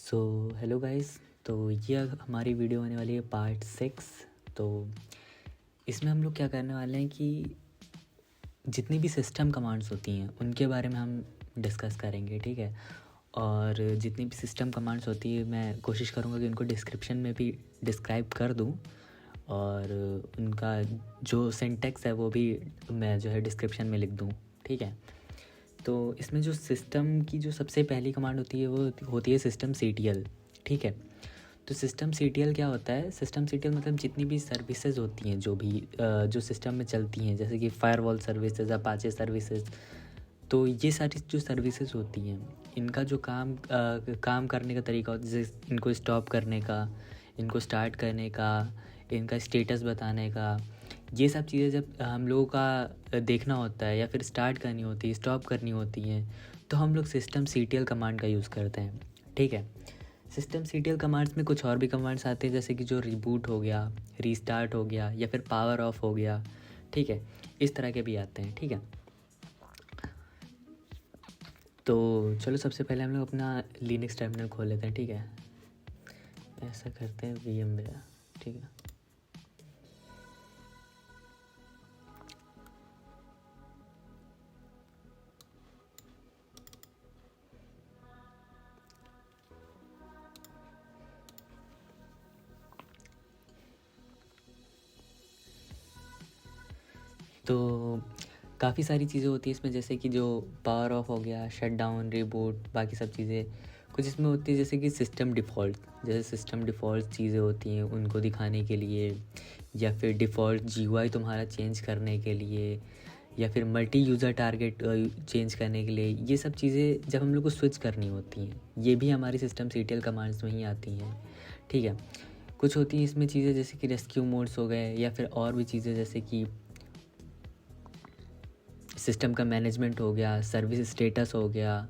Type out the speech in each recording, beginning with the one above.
So hello guys. तो ये हमारी वीडियो होने वाली है पार्ट 6। तो इसमें हम लोग क्या करने वाले हैं कि जितनी भी सिस्टम कमांड्स होती हैं उनके बारे में हम डिस्कस करेंगे, ठीक है। और जितनी भी सिस्टम कमांड्स होती है मैं कोशिश करूँगा कि उनको डिस्क्रिप्शन में भी डिस्क्राइब कर दूँ, और उनका जो सिंटेक्स है वो भी मैं जो है डिस्क्रिप्शन में लिख दूँ, ठीक है। तो इसमें जो सिस्टम की जो सबसे पहली कमांड होती है वो होती है सिस्टम CTL, ठीक है। तो सिस्टम CTL क्या होता है? सिस्टम CTL मतलब जितनी भी सर्विसेज होती हैं जो भी जो सिस्टम में चलती हैं, जैसे कि फायरवॉल सर्विसेज, अपाचे सर्विसेज। तो ये सारी जो सर्विसेज होती हैं इनका जो काम करने का तरीका होता है, जैसे इनको स्टॉप करने का, इनको स्टार्ट करने का, इनका स्टेटस बताने का, ये सब चीज़ें जब हम लोगों का देखना होता है या फिर स्टार्ट करनी होती है, स्टॉप करनी होती हैं, तो हम लोग सिस्टम CTL कमांड का यूज़ करते हैं, ठीक है। सिस्टम CTL कमांड्स में कुछ और भी कमांड्स आते हैं, जैसे कि जो रिबूट हो गया, रीस्टार्ट हो गया, या फिर पावर ऑफ हो गया, ठीक है। इस तरह के भी आते हैं, ठीक है। तो चलो सबसे पहले हम लोग अपना लिनक्स टर्मिनल खोल लेते हैं, ठीक है। ऐसा करते हैं VMware, ठीक है। तो काफ़ी सारी चीज़ें होती हैं इसमें, जैसे कि जो पावर ऑफ हो गया, शट डाउन, रिबूट, बाकी सब चीज़ें कुछ इसमें होती है, जैसे कि सिस्टम डिफ़ॉल्ट, जैसे सिस्टम डिफ़ॉल्ट चीज़ें होती हैं उनको दिखाने के लिए, या फिर डिफ़ॉल्ट GUI तुम्हारा चेंज करने के लिए, या फिर मल्टी यूज़र टारगेट चेंज करने के लिए। ये सब चीज़ें जब हम लोग को स्विच करनी होती हैं, ये भी हमारी सिस्टम CTL कमांड्स में ही आती हैं, ठीक है। कुछ होती हैं इसमें चीज़ें जैसे कि रेस्क्यू मोड्स हो गए, या फिर और भी चीज़ें जैसे कि सिस्टम का मैनेजमेंट हो गया, सर्विस स्टेटस हो गया।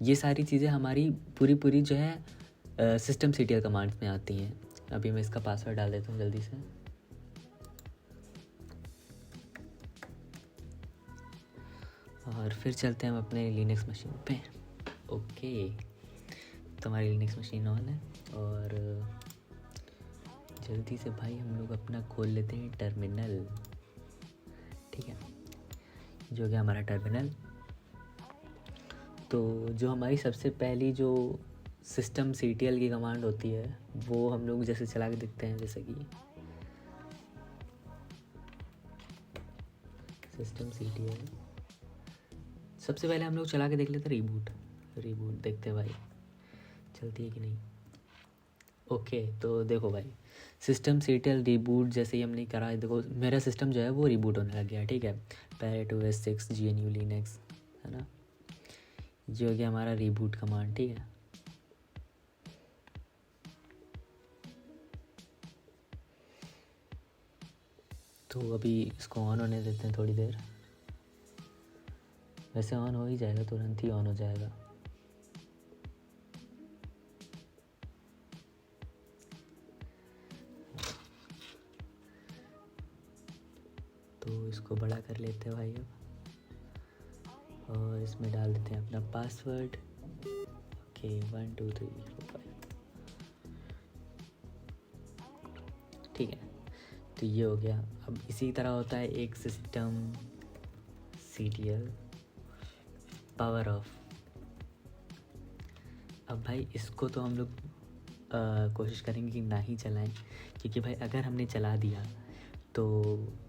ये सारी चीज़ें हमारी पूरी जो है सिस्टम CTL कमांड्स में आती हैं। अभी मैं इसका पासवर्ड डाल देता हूँ जल्दी से। और फिर चलते हैं हम अपने लिनक्स मशीन पे। ओके, तो हमारी लिनक्स मशीन ऑन है, और जल्दी से भाई हम लोग अपना खोल लेते हैं टर्मिनल, ठीक है। जो हो गया हमारा टर्मिनल। तो जो हमारी सबसे पहली जो सिस्टम CTL की कमांड होती है वो हम लोग जैसे चला के देखते हैं, जैसे कि सिस्टम CTL सबसे पहले हम लोग चला के देख लेते हैं रिबूट देखते हैं भाई चलती है कि नहीं। ओके, तो देखो भाई सिस्टम CTL रिबूट जैसे ही हमने करा, देखो मेरा सिस्टम जो है वो रिबूट होने लग गया, ठीक है। Parrot OS 6 GNU Linux, है ना। ये हो गया हमारा रिबूट कमांड, ठीक है। तो अभी इसको ऑन होने देते हैं थोड़ी देर। वैसे ऑन हो ही जाएगा, तुरंत ही ऑन हो जाएगा। तो इसको बड़ा कर लेते हैं भाई अब, और इसमें डाल देते हैं अपना पासवर्ड। ओके, 1 2 3 4 5, ठीक है। तो ये हो गया। अब इसी तरह होता है एक सिस्टम CTL पावर ऑफ। अब भाई इसको तो हम लोग कोशिश करेंगे कि ना ही चलाएं, क्योंकि भाई अगर हमने चला दिया तो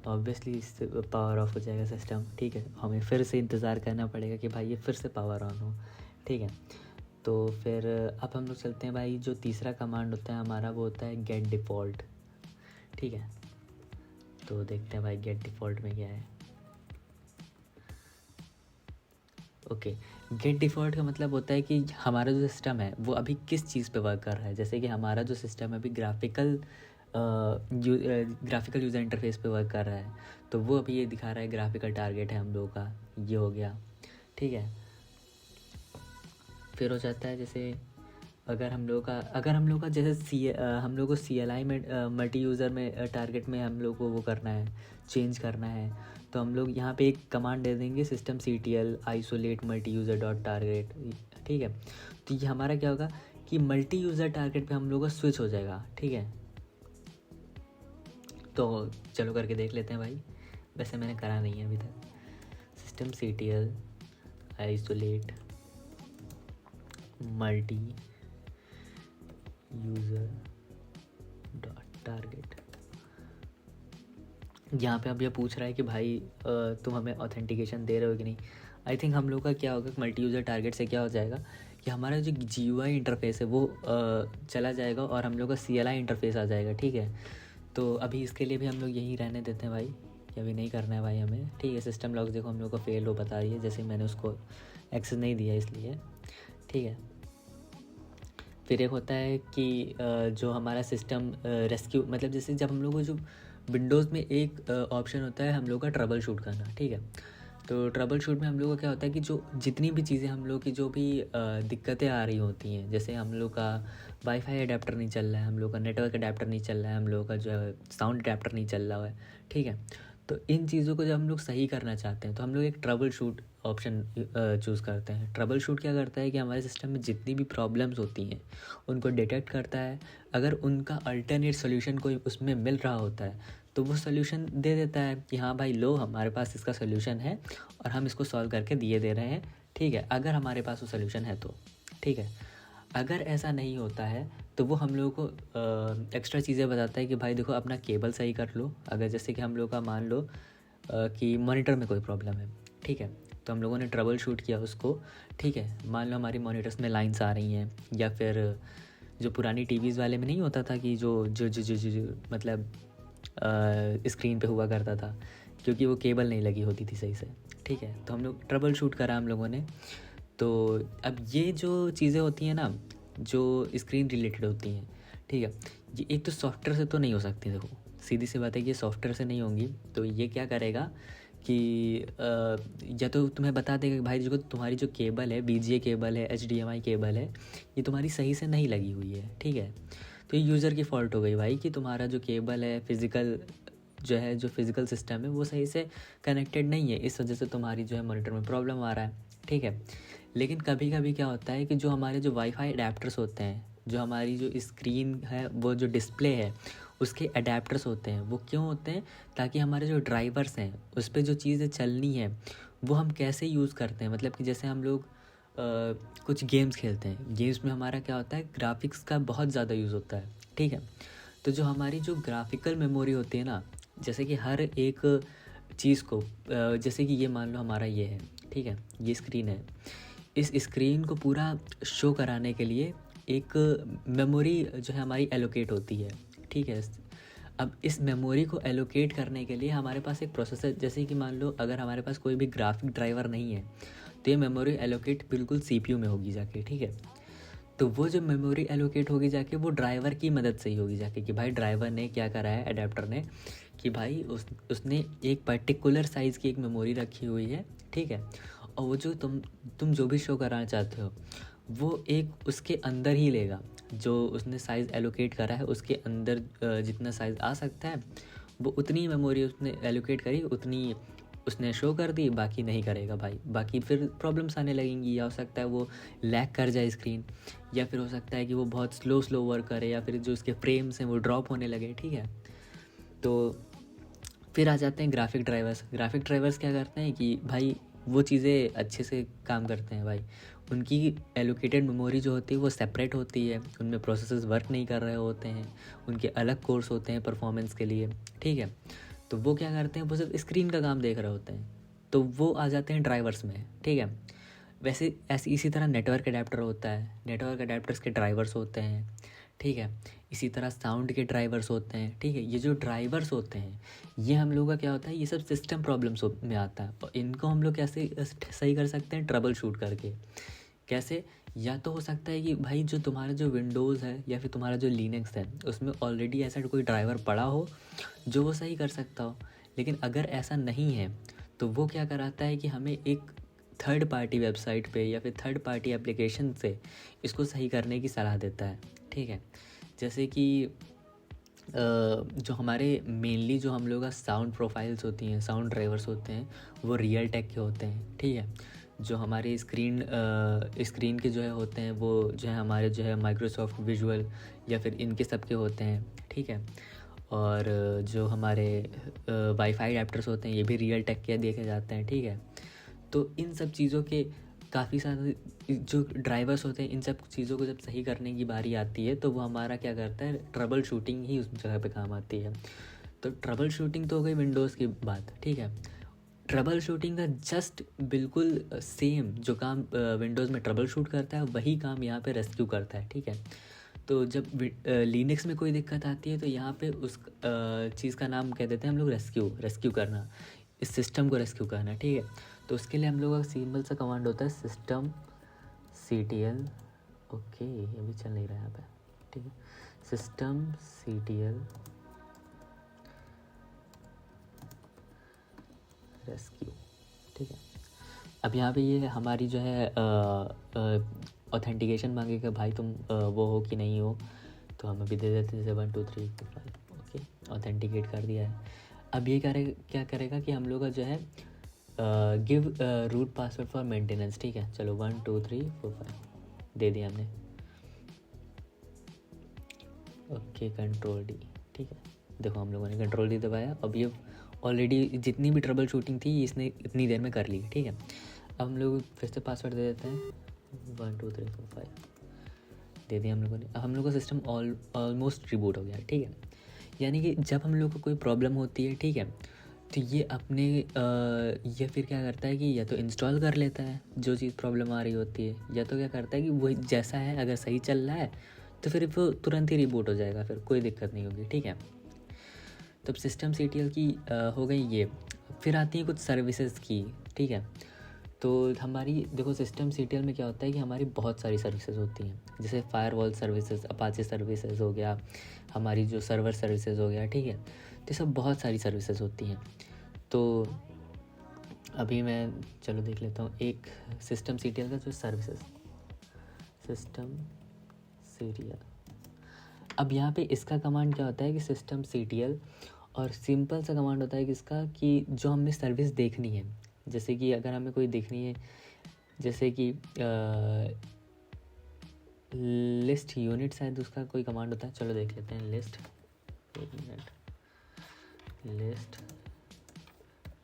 ऑब्वियसली इससे पावर ऑफ हो जाएगा सिस्टम, ठीक है। हमें फिर से इंतज़ार करना पड़ेगा कि भाई ये फिर से पावर ऑन हो, ठीक है। तो फिर अब हम लोग चलते हैं भाई, जो तीसरा कमांड होता है हमारा वो होता है गेट डिफ़ॉल्ट, ठीक है। तो देखते हैं भाई गेट डिफ़ॉल्ट में क्या है। ओके, गेट डिफ़ॉल्ट का मतलब होता है कि हमारा जो सिस्टम है वो अभी किस चीज़ पे वर्क कर रहा है। जैसे कि हमारा जो सिस्टम है अभी ग्राफिकल यूज़र इंटरफेस पे वर्क कर रहा है, तो वो अभी ये दिखा रहा है ग्राफिकल टारगेट है हम लोगों का, ये हो गया, ठीक है। फिर हो जाता है जैसे अगर हम लोग का जैसे हम लोग को CLI में मल्टी यूज़र में टारगेट में हम लोग को वो करना है, चेंज करना है, तो हम लोग यहाँ पे एक कमांड दे देंगे system CTL isolate multi user dot target, ठीक है। तो ये हमारा क्या होगा कि मल्टी यूज़र टारगेट पे हम लोग का स्विच हो जाएगा, ठीक है। तो चलो करके देख लेते हैं भाई, वैसे मैंने करा नहीं है अभी तक। System CTL isolate multi user dot target. यहाँ पे अब ये पूछ रहा है कि भाई तुम हमें ऑथेंटिकेशन दे रहे हो कि नहीं। आई थिंक हम लोग का क्या होगा, मल्टी यूज़र टारगेट से क्या हो जाएगा कि हमारा जो GUI इंटरफेस है वो चला जाएगा और हम लोग का CLI इंटरफेस आ जाएगा, ठीक है। तो अभी इसके लिए भी हम लोग यहीं रहने देते हैं भाई, कि अभी नहीं करना है भाई हमें, ठीक है। सिस्टम लॉग्स देखो हम लोग का फेल हो बता रही है, जैसे मैंने उसको एक्सेस नहीं दिया इसलिए, ठीक है। फिर एक होता है कि जो हमारा सिस्टम रेस्क्यू, मतलब जैसे जब हम लोग को जो विंडोज़ में एक ऑप्शन होता है हम लोग का ट्रबल शूट करना, ठीक है। तो ट्रबल शूट में हम लोग का क्या होता है कि जो जितनी भी चीज़ें हम लोग की जो भी दिक्कतें आ रही होती हैं, जैसे हम लोग का वाईफाई अडेप्टर नहीं चल रहा है, हम लोग का नेटवर्क अडेप्टर नहीं चल रहा है, हम लोग का जो है साउंड अडेप्टर नहीं चल रहा है, ठीक है। तो इन चीज़ों को जब हम लोग सही करना चाहते हैं तो हम लोग एक ट्रबल शूट ऑप्शन चूज़ करते हैं। ट्रबल शूट क्या करता है कि हमारे सिस्टम में जितनी भी प्रॉब्लम्स होती हैं उनको डिटेक्ट करता है। अगर उनका अल्टरनेट सोल्यूशन कोई उसमें मिल रहा होता है तो वो सोल्यूशन दे देता है कि हाँ भाई लो, हमारे पास इसका सोल्यूशन है और हम इसको सॉल्व करके दिए दे रहे हैं, ठीक है। अगर हमारे पास वो सोल्यूशन है तो, ठीक है। अगर ऐसा नहीं होता है तो वो हम लोगों को एक्स्ट्रा चीज़ें बताता है कि भाई देखो अपना केबल सही कर लो। अगर जैसे कि हम लोग का मान लो कि मॉनिटर में कोई प्रॉब्लम है, ठीक है। तो हम लोगों ने ट्रबल शूट किया उसको, ठीक है। मान लो हमारी मॉनिटर्स में लाइंस आ रही हैं, या फिर जो पुरानी टीवीज़ वाले में नहीं होता था कि जो मतलब स्क्रीन पे हुआ करता था, क्योंकि वो केबल नहीं लगी होती थी सही से, ठीक है। तो हम लोग ट्रबल शूट करा हम लोगों ने। तो अब ये जो चीज़ें होती हैं ना जो स्क्रीन रिलेटेड होती हैं, ठीक है, ये एक तो सॉफ्टवेयर से तो नहीं हो सकती। देखो सीधी सी बात है कि ये सॉफ्टवेयर से नहीं होंगी। तो ये क्या करेगा कि या तो तुम्हें बता देगा कि भाई जो तुम्हारी जो केबल है, VGA केबल है, HDMI केबल है, ये तुम्हारी सही से नहीं लगी हुई है, ठीक है। तो ये यूज़र की फ़ॉल्ट हो गई भाई कि तुम्हारा जो केबल है फिज़िकल जो है, जो फिज़िकल सिस्टम है वो सही से कनेक्टेड नहीं है, इस वजह से तुम्हारी जो है मॉनिटर में प्रॉब्लम आ रहा है, ठीक है। लेकिन कभी कभी क्या होता है कि जो हमारे जो वाईफाई अडेप्टर्स होते हैं, जो हमारी जो स्क्रीन है, वो जो डिस्प्ले है उसके अडेप्टर्स होते हैं, वो क्यों होते हैं, ताकि हमारे जो ड्राइवर्स हैं उस पर जो चीज़ें चलनी है वो हम कैसे यूज़ करते हैं। मतलब कि जैसे हम लोग कुछ गेम्स खेलते हैं, गेम्स में हमारा क्या होता है, ग्राफिक्स का बहुत ज़्यादा यूज़ होता है, ठीक है। तो जो हमारी जो ग्राफिकल मेमोरी होती है ना, जैसे कि हर एक चीज़ को जैसे कि ये मान लो हमारा ये है, ठीक है, ये स्क्रीन है, इस स्क्रीन को पूरा शो कराने के लिए एक मेमोरी जो है हमारी एलोकेट होती है, ठीक है। अब इस मेमोरी को एलोकेट करने के लिए हमारे पास एक प्रोसेसर, जैसे कि मान लो अगर हमारे पास कोई भी ग्राफिक ड्राइवर नहीं है तो ये मेमोरी एलोकेट बिल्कुल CPU में होगी जाके, ठीक है। तो वो जो मेमोरी एलोकेट होगी जाके वो ड्राइवर की मदद से ही होगी जाके, कि भाई ड्राइवर ने क्या करा है अडेप्टर ने, कि भाई उसने एक पर्टिकुलर साइज़ की एक मेमोरी रखी हुई है, ठीक है। और वो जो तुम जो भी शो कराना चाहते हो वो एक उसके अंदर ही लेगा, जो उसने साइज़ एलोकेट करा है उसके अंदर जितना साइज़ आ सकता है वो उतनी मेमोरी उसने एलोकेट करी, उतनी उसने शो कर दी, बाकी नहीं करेगा भाई। बाकी फिर प्रॉब्लम्स आने लगेंगी, या हो सकता है वो लैग कर जाए स्क्रीन, या फिर हो सकता है कि वो बहुत स्लो वर्क करे, या फिर जो उसके फ्रेम्स हैं वो ड्रॉप होने लगे, ठीक है। तो फिर आ जाते हैं ग्राफिक ड्राइवर्स। ग्राफिक ड्राइवर्स क्या करते हैं कि भाई वो चीज़ें अच्छे से काम करते हैं भाई, उनकी एलोकेटेड मेमोरी जो होती है वो सेपरेट होती है, उनमें प्रोसेसर्स वर्क नहीं कर रहे होते हैं, उनके अलग कोर्स होते हैं परफॉर्मेंस के लिए, ठीक है। तो वो क्या करते हैं, वो सिर्फ स्क्रीन का काम देख रहे होते हैं, तो वो आ जाते हैं ड्राइवर्स में, ठीक है। वैसे ऐसी इसी तरह नेटवर्क अडेप्टर होता है, नेटवर्क अडेप्टर्स के ड्राइवर्स होते हैं, ठीक है। इसी तरह साउंड के ड्राइवर्स होते हैं, ठीक है। ये जो ड्राइवर्स होते हैं ये हम लोग का क्या होता है, ये सब सिस्टम प्रॉब्लम्स में आता है, और इनको हम लोग कैसे सही कर सकते हैं, ट्रबल शूट करके। कैसे, या तो हो सकता है कि भाई जो तुम्हारा जो विंडोज़ है या फिर तुम्हारा जो लिनक्स है उसमें ऑलरेडी ऐसा कोई ड्राइवर पड़ा हो जो वो सही कर सकता हो। लेकिन अगर ऐसा नहीं है तो वो क्या कराता है कि हमें एक थर्ड पार्टी वेबसाइट पे या फिर थर्ड पार्टी एप्लीकेशन से इसको सही करने की सलाह देता है, ठीक है। जैसे कि जो हमारे मेनली जो हम लोग का साउंड प्रोफाइल्स होती हैं, साउंड ड्राइवर्स होते हैं, वो रियल टेक के होते हैं, ठीक है। जो हमारे स्क्रीन के जो है होते हैं वो जो है हमारे जो है माइक्रोसॉफ्ट विजुअल या फिर इनके सब के होते हैं, ठीक है। और जो हमारे वाईफाई एडेप्टर्स होते हैं ये भी रियल टेक के देखे जाते हैं, ठीक है। तो इन सब चीज़ों के काफ़ी सारे जो ड्राइवर्स होते हैं, इन सब चीज़ों को जब सही करने की बारी आती है तो वो हमारा क्या करता है, ट्रबल शूटिंग ही उस जगह पे काम आती है। तो ट्रबल शूटिंग तो हो गई विंडोज़ की बात, ठीक है। ट्रबल शूटिंग का जस्ट बिल्कुल सेम जो काम विंडोज़ में ट्रबल शूट करता है वही काम यहाँ पे रेस्क्यू करता है, ठीक है। तो जब लिनक्स में कोई दिक्कत आती है तो यहाँ पे उस चीज़ का नाम कह देते हैं हम लोग रेस्क्यू करना, इस सिस्टम को रेस्क्यू करना, ठीक है। तो उसके लिए हम लोग का सिंपल सा कमांड होता है सिस्टम ctl, ओके ये भी चल नहीं रहा है यहाँ पे, ठीक है। सिस्टम ctl रेस्क्यू, ठीक है। अब यहाँ पे ये हमारी जो है ऑथेंटिकेशन मांगेगा, भाई तुम वो हो कि नहीं हो, तो हम अभी दे देते हैं 1 2 3 4 5, ओके ऑथेंटिकेट कर दिया है। अब ये क्या करेगा कि हम लोग का जो है give root password for maintenance, ठीक है। चलो 1 2 3 4 5 दे दिया हमने, ओके कंट्रोल डी, ठीक है। देखो हम लोगों ने कंट्रोल डी दबाया, अब ये ऑलरेडी जितनी भी ट्रबल शूटिंग थी इसने इतनी देर में कर ली, ठीक है। अब हम लोग फिर से पासवर्ड दे देते हैं 1 2 3 4 5 दे दिया हम लोगों ने। अब हम लोग का सिस्टम ऑलमोस्ट रिबूट हो गया, ठीक है। यानी कि जब हम लोग को कोई प्रॉब्लम होती है, ठीक है, तो ये अपने ये फिर क्या करता है कि या तो इंस्टॉल कर लेता है जो चीज़ प्रॉब्लम आ रही होती है, या तो क्या करता है कि वही जैसा है अगर सही चल रहा है तो फिर वो तुरंत ही रिबूट हो जाएगा, फिर कोई दिक्कत नहीं होगी, ठीक है। तब सिस्टम ctl की हो गई ये। फिर आती है कुछ सर्विसेज की, ठीक है। तो हमारी देखो सिस्टम ctl में क्या होता है कि हमारी बहुत सारी सर्विसेज होती हैं, जैसे फायरवॉल सर्विसेज, अपाचे सर्विसेज हो गया, हमारी जो सर्वर सर्विसेज हो गया, ठीक है। तो सब बहुत सारी सर्विसेज होती हैं। तो अभी मैं चलो देख लेता हूँ एक सिस्टम ctl का जो सर्विसेज, सिस्टम ctl। अब यहाँ पे इसका कमांड क्या होता है कि सिस्टम ctl, और सिंपल सा कमांड होता है कि इसका कि जो हमने सर्विस देखनी है, जैसे कि अगर हमें कोई देखनी है, जैसे कि लिस्ट यूनिट शायद उसका कोई कमांड होता है, चलो देख लेते हैं। लिस्ट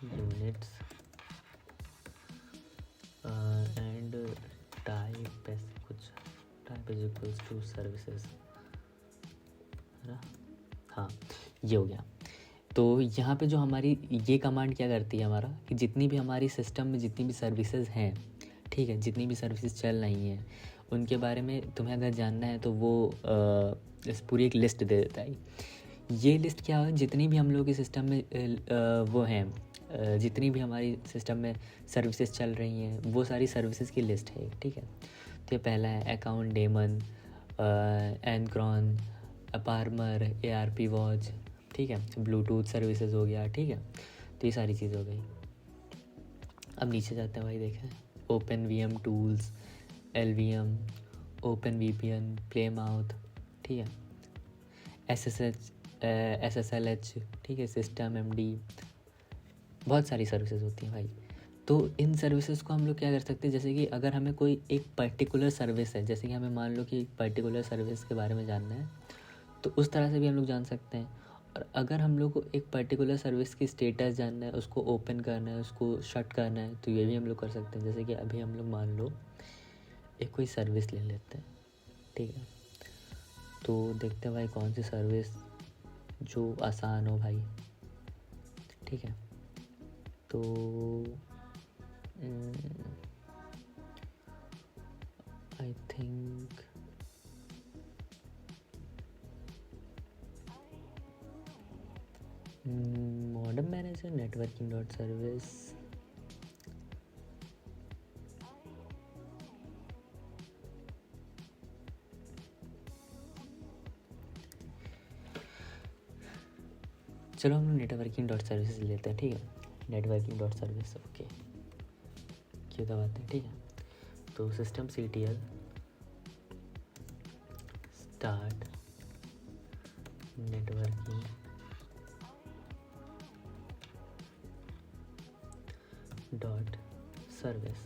यूनिट्स एंड टाइप ऐसे कुछ, type is equals to services, है ना, हाँ ये हो गया। तो यहाँ पे जो हमारी ये कमांड क्या करती है हमारा कि जितनी भी हमारी सिस्टम में जितनी भी सर्विसेज हैं, ठीक है, जितनी भी सर्विसेज चल रही हैं उनके बारे में तुम्हें अगर जानना है तो वो इस पूरी एक लिस्ट दे देता है। ये लिस्ट क्या है, जितनी भी हम लोग के सिस्टम में वो हैं, जितनी भी हमारी सिस्टम में सर्विसेज चल रही हैं वो सारी सर्विसेज की लिस्ट है, ठीक है। तो ये पहला है अकाउंट डेमन, एनक्रॉन, अपार्मर, ARP वॉच, ठीक है, ब्लूटूथ सर्विसेज हो गया, ठीक है। तो ये सारी चीज़ हो गई। अब नीचे जाते हैं भाई, देखें open VM tools, LVM, open VPN, play mouth, ठीक है, SSLH, ठीक है, सिस्टम MD, बहुत सारी सर्विसेज होती हैं भाई। तो इन सर्विसेज को हम लोग क्या कर सकते हैं, जैसे कि अगर हमें कोई एक पर्टिकुलर सर्विस है, जैसे कि हमें मान लो कि एक पर्टिकुलर सर्विस के बारे में जानना है, तो उस तरह से भी हम लोग जान सकते हैं। और अगर हम लोग को एक पर्टिकुलर सर्विस की स्टेटस जानना है, उसको ओपन करना है, उसको शट करना है, तो ये भी हम लोग कर सकते हैं। जैसे कि अभी हम लोग मान लो एक कोई सर्विस ले लेते हैं, ठीक है। तो देखते हैं भाई कौन सी सर्विस जो आसान हो भाई, ठीक है। तो I think modern manager networking dot service, चलो हम लोग नेटवर्किंग डॉट सर्विस लेते हैं, ठीक है। नेटवर्किंग डॉट सर्विस, ओके क्यों दबाते हैं, ठीक है। तो system ctl start networking dot service,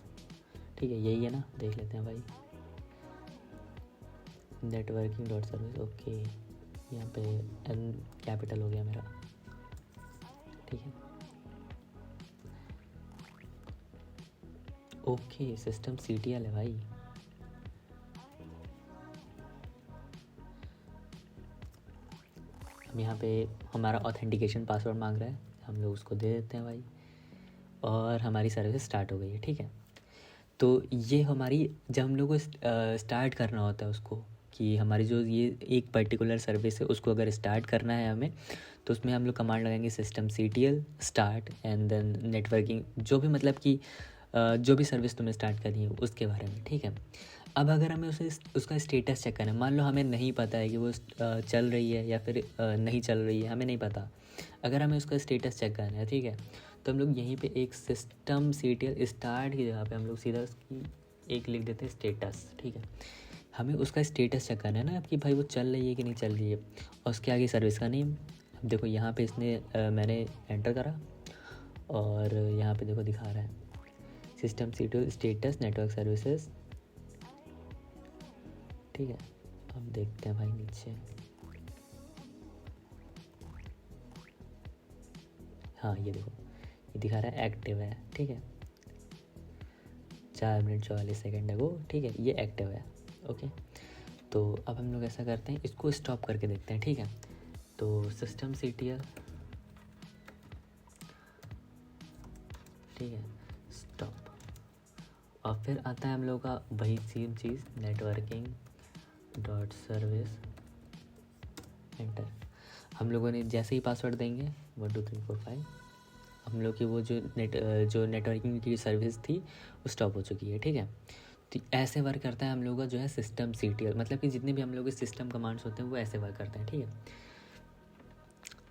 ठीक है, यही है ना, देख लेते हैं भाई। नेटवर्किंग डॉट सर्विस, ओके, यहाँ पे एन कैपिटल हो गया मेरा, ठीक है। ओके, सिस्टम CTL है भाई। अब यहाँ पे हमारा ऑथेंटिकेशन पासवर्ड मांग रहा है, हम लोग उसको दे देते हैं भाई, और हमारी सर्विस स्टार्ट हो गई है, ठीक है। तो ये हमारी, जब हम लोग को स्टार्ट करना होता है उसको, कि हमारी जो ये एक पर्टिकुलर सर्विस है उसको अगर स्टार्ट करना है हमें, तो उसमें हम लोग कमांड लगाएंगे system CTL start and then networking, जो भी मतलब कि जो भी सर्विस तुमने स्टार्ट करनी है उसके बारे में, ठीक है। अब अगर हमें उसका स्टेटस चेक करना है, मान लो हमें नहीं पता है कि वो चल रही है या फिर नहीं चल रही है, हमें नहीं पता, अगर हमें उसका स्टेटस चेक करना है, ठीक है, तो हम लोग यहीं पे एक सिस्टम CTL स्टार्ट की जगह पे हम लोग सीधा उसकी एक लिख देते हैं स्टेटस, ठीक है। हमें उसका स्टेटस चेक करना है ना कि भाई वो चल रही है कि नहीं चल रही है, और उसके आगे सर्विस का नेम। अब देखो यहाँ पे इसने मैंने एंटर करा और यहाँ पे देखो दिखा रहा है system CTL status network services, ठीक है। अब देखते हैं भाई नीचे, हाँ ये देखो, ये दिखा रहा है एक्टिव है, ठीक है, 4 मिनट 44 सेकेंड है वो, ठीक है, ये एक्टिव है, ओके। तो अब हम लोग ऐसा करते हैं, इसको स्टॉप करके देखते हैं, ठीक है। तो सिस्टम CTL, ठीक है, स्टॉप, और फिर आता है हम लोग का वही सेम चीज़, नेटवर्किंग डॉट सर्विस, एंटर। हम लोगों ने जैसे ही पासवर्ड देंगे 1 2 3 4 5, हम लोग की वो जो नेटवर्किंग की सर्विस थी वो स्टॉप हो चुकी है, ठीक है। तो ऐसे वर्क करता है हम लोग का जो है सिस्टम CTL, मतलब कि जितने भी हम लोग के सिस्टम कमांड्स होते हैं वो ऐसे वर्क करते हैं, ठीक है।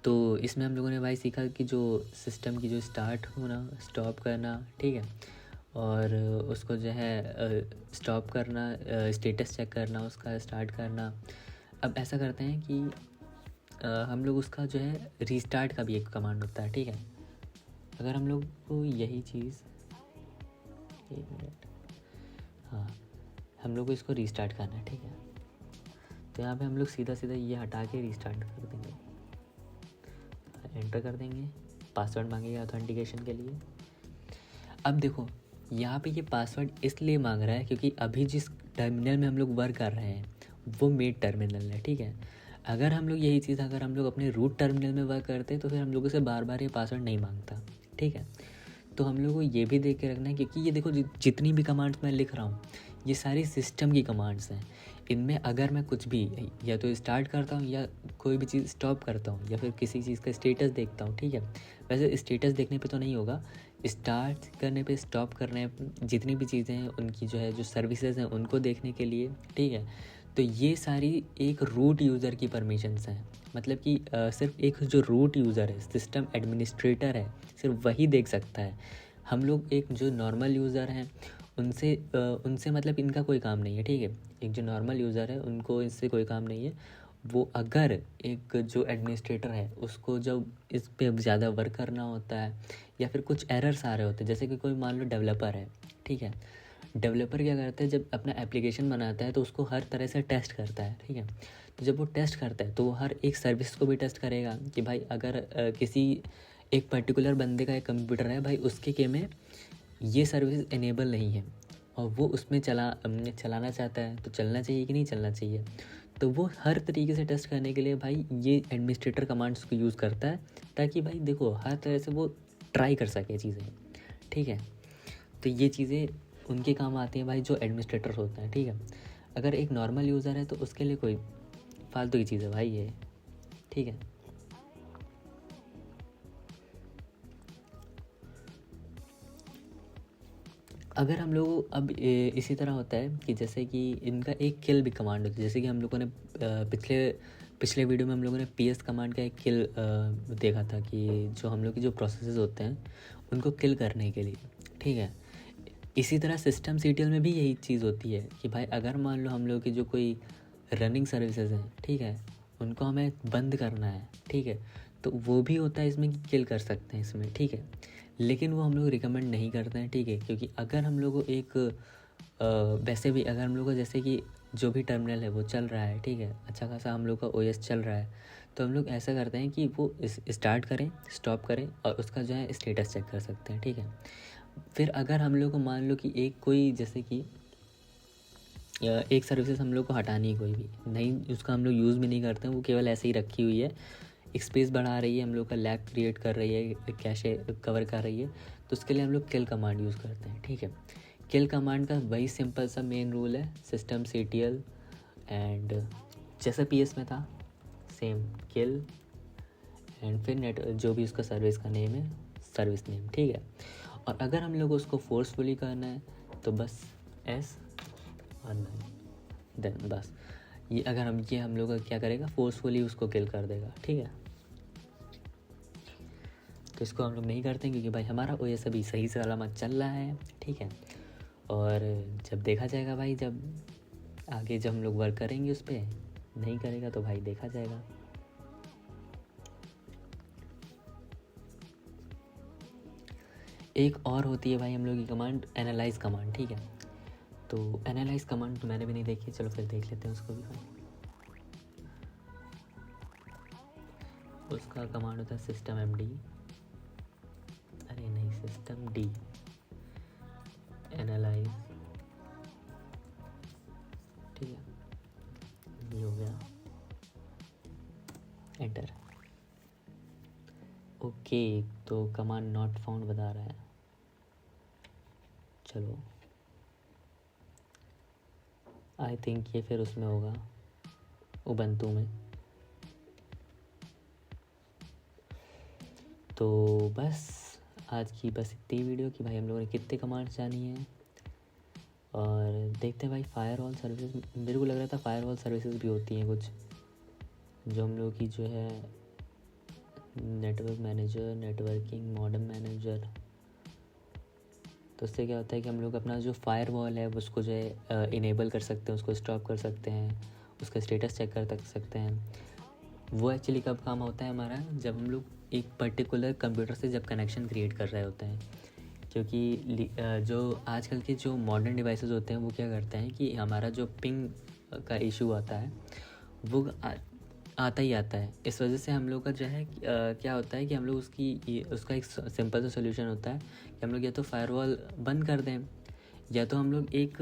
तो इसमें हम लोगों ने भाई सीखा कि जो सिस्टम की जो स्टार्ट होना, स्टॉप करना, ठीक है, और उसको जो है स्टॉप करना, स्टेटस चेक करना उसका, स्टार्ट करना। अब ऐसा करते हैं कि हम लोग उसका जो है रीस्टार्ट का भी एक कमांड होता है, ठीक है। अगर हम लोग को यही चीज़, एक मिनट, हाँ, हम लोग को इसको रीस्टार्ट करना है, ठीक है। तो यहाँ पे हम लोग सीधा सीधा ये हटा के रीस्टार्ट कर देंगे, एंटर कर देंगे, पासवर्ड मांगेगा ऑथेंटिकेशन के लिए। अब देखो यहाँ पे ये पासवर्ड इसलिए मांग रहा है क्योंकि अभी जिस टर्मिनल में हम लोग वर्क कर रहे हैं वो मेन टर्मिनल है, ठीक है। अगर हम लोग यही चीज़ अगर हम लोग अपने रूट टर्मिनल में वर्क करते हैं तो फिर हम लोगों से बार बार ये पासवर्ड नहीं मांगता, ठीक है। तो हम लोग को ये भी देख के रखना है क्योंकि ये देखो जितनी भी कमांड्स मैं लिख रहा हूँ ये सारी सिस्टम की कमांड्स हैं। इनमें अगर मैं कुछ भी या तो स्टार्ट करता हूँ या कोई भी चीज़ स्टॉप करता हूँ या फिर किसी चीज़ का स्टेटस देखता हूँ, ठीक है। वैसे स्टेटस देखने पे तो नहीं होगा, स्टार्ट करने पे, स्टॉप करने, जितनी भी चीज़ें हैं उनकी जो है जो सर्विसेज हैं उनको देखने के लिए, ठीक है। तो ये सारी एक रूट यूज़र की परमिशंस हैं, मतलब कि सिर्फ एक जो रूट यूज़र है, सिस्टम एडमिनिस्ट्रेटर है, सिर्फ वही देख सकता है। हम लोग एक जो नॉर्मल यूज़र हैं उनसे मतलब इनका कोई काम नहीं है, ठीक है। एक जो नॉर्मल यूज़र है उनको इससे कोई काम नहीं है। वो अगर एक जो एडमिनिस्ट्रेटर है उसको जब इस पे ज़्यादा वर्क करना होता है या फिर कुछ एरर्स आ रहे होते हैं, जैसे कि कोई मान लो डेवलपर है, ठीक है। डेवलपर क्या करता है, जब अपना एप्लीकेशन बनाता है तो उसको हर तरह से टेस्ट करता है, ठीक है। तो जब वो टेस्ट करता है तो वो हर एक सर्विस को भी टेस्ट करेगा कि भाई अगर किसी एक पर्टिकुलर बंदे का एक कंप्यूटर है, भाई उसके के में ये सर्विस इनेबल नहीं है और वो उसमें चलाना चाहता है तो चलना चाहिए कि नहीं चलना चाहिए। तो वो हर तरीके से टेस्ट करने के लिए भाई ये एडमिनिस्ट्रेटर कमांड्स को यूज़ करता है, ताकि भाई देखो हर तरह से वो ट्राई कर सके चीज़ें, ठीक है। तो ये चीज़ें उनके काम आती हैं भाई जो एडमिनिस्ट्रेटर होते हैं, ठीक है। अगर एक नॉर्मल यूज़र है तो उसके लिए कोई फालतू की चीज़ है भाई ये, ठीक है। अगर हम लोग अब इसी तरह होता है कि जैसे कि इनका एक किल भी कमांड होती है, जैसे कि हम लोगों ने पिछले वीडियो में हम लोगों ने PS कमांड का एक किल देखा था कि जो हम लोग की जो प्रोसेसेस होते हैं उनको किल करने के लिए, ठीक है। इसी तरह सिस्टम CTL में भी यही चीज़ होती है कि भाई अगर मान लो हम लोग की जो कोई रनिंग सर्विसेज हैं, ठीक है, उनको हमें बंद करना है, ठीक है, तो वो भी होता है इसमें कि किल कर सकते हैं इसमें, ठीक है। लेकिन वो हम लोग रिकमेंड नहीं करते हैं, ठीक है, क्योंकि अगर हम लोग को एक वैसे भी अगर हम लोग को जैसे कि जो भी टर्मिनल है वो चल रहा है, ठीक है, अच्छा खासा हम लोग का ओएस चल रहा है, तो हम लोग ऐसा करते हैं कि वो स्टार्ट करें, स्टॉप करें और उसका जो है स्टेटस चेक कर सकते हैं, ठीक है। फिर अगर हम लोग को मान लो कि एक कोई जैसे कि एक सर्विसेज हम लोग को हटानी है, कोई भी नहीं, उसका हम लोग यूज़ भी नहीं करते हैं, वो केवल ऐसे ही रखी हुई है, स्पेस बढ़ा रही है, हम लोग का लैग क्रिएट कर रही है, कैशे कवर कर रही है, तो उसके लिए हम लोग किल कमांड यूज़ करते हैं, ठीक है। किल कमांड का वही सिंपल सा मेन रूल है, सिस्टम CTL एंड जैसा PS में था सेम किल एंड फिर नेट जो भी उसका सर्विस का नेम है, सर्विस नेम, ठीक है। और अगर हम लोग उसको फोर्सफुली करना है तो बस S और 9 देन बस ये अगर हम लोग का क्या करेगा, फोर्सफुली उसको किल कर देगा, ठीक है। तो इसको हम लोग नहीं करते क्योंकि भाई हमारा OS अभी सही से सलामत चल रहा है, ठीक है। और जब देखा जाएगा भाई, जब आगे जब हम लोग वर्क करेंगे उस पर, नहीं करेगा तो भाई देखा जाएगा। एक और होती है भाई हम लोग की कमांड, एनालाइज कमांड, ठीक है। तो एनालाइज कमांड तो मैंने भी नहीं देखी, चलो फिर देख लेते हैं उसको भी भाई। उसका कमांड होता है सिस्टम MD, अरे नहीं सिस्टम D एनालाइज, ठीक है, ये हो गया, एंटर। ओके, तो कमांड नॉट फाउंड बता रहा है, चलो आई थिंक ये फिर उसमें होगा, उबंटू में। तो बस आज की बस इतनी वीडियो कि भाई हम लोगों ने कितने कमांड्स जानी है, और देखते हैं भाई फायरवॉल सर्विसेज, मेरे को लग रहा था फायरवॉल सर्विसेज भी होती हैं कुछ, जो हम लोग की जो है network manager, networking modem manager. तो उससे क्या होता है कि हम लोग अपना जो फायरवॉल है उसको जो है इनेबल कर सकते हैं, उसको स्टॉप कर सकते हैं, उसका स्टेटस चेक कर सकते हैं। वो एक्चुअली कब काम होता है हमारा, जब हम लोग एक पर्टिकुलर कंप्यूटर से जब कनेक्शन क्रिएट कर रहे होते हैं, क्योंकि जो आजकल के जो मॉडर्न डिवाइसेस होते हैं वो क्या करते हैं कि हमारा जो पिंग का इशू आता है वो आता ही आता है। इस वजह से हम लोग का जो है क्या होता है कि हम लोग उसका एक सिंपल सा सोल्यूशन होता है कि हम लोग या तो फायरवॉल बंद कर दें, या तो हम लोग एक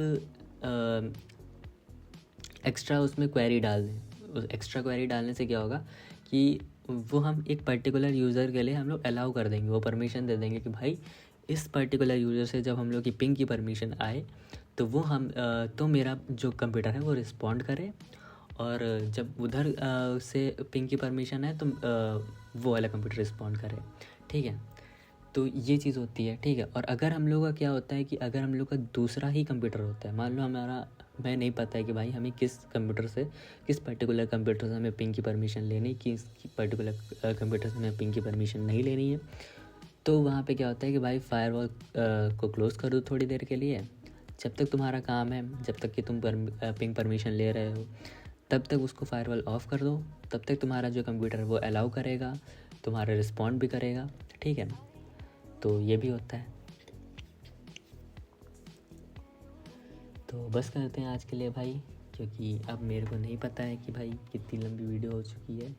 एक्स्ट्रा उसमें क्वेरी डाल दें। उस एक्स्ट्रा क्वेरी डालने से क्या होगा कि वो हम एक पर्टिकुलर यूज़र के लिए हम लोग अलाउ कर देंगे, वो परमिशन दे देंगे कि भाई इस पर्टिकुलर यूज़र से जब हम लोग की पिंग की परमिशन आए तो वो तो मेरा जो कंप्यूटर है वो रिस्पॉन्ड करे, और जब उधर से पिंग की परमिशन है तो वो वाला कंप्यूटर रिस्पॉन्ड करे, ठीक है। तो ये चीज़ होती है, ठीक है। और अगर हम लोग का क्या होता है कि अगर हम लोग का दूसरा ही कंप्यूटर होता है, मान लो हमें नहीं पता है कि भाई हमें किस पर्टिकुलर कंप्यूटर से हमें पिंग की परमिशन लेनी, किस पर्टिकुलर कंप्यूटर से हमें पिंग की परमिशन नहीं लेनी है, तो वहाँ पे क्या होता है कि भाई फायरवॉल को क्लोज़ कर दो थोड़ी देर के लिए, जब तक तुम्हारा काम है, जब तक कि तुम पिंग परमिशन ले रहे हो तब तक उसको फायरवॉल ऑफ़ कर दो, तब तक तुम्हारा जो कंप्यूटर है वो अलाउ करेगा, तुम्हारा रिस्पॉन्ड भी करेगा, ठीक है। तो ये भी होता है। तो बस करते हैं आज के लिए भाई, क्योंकि अब मेरे को नहीं पता है कि भाई कितनी लंबी वीडियो हो चुकी है।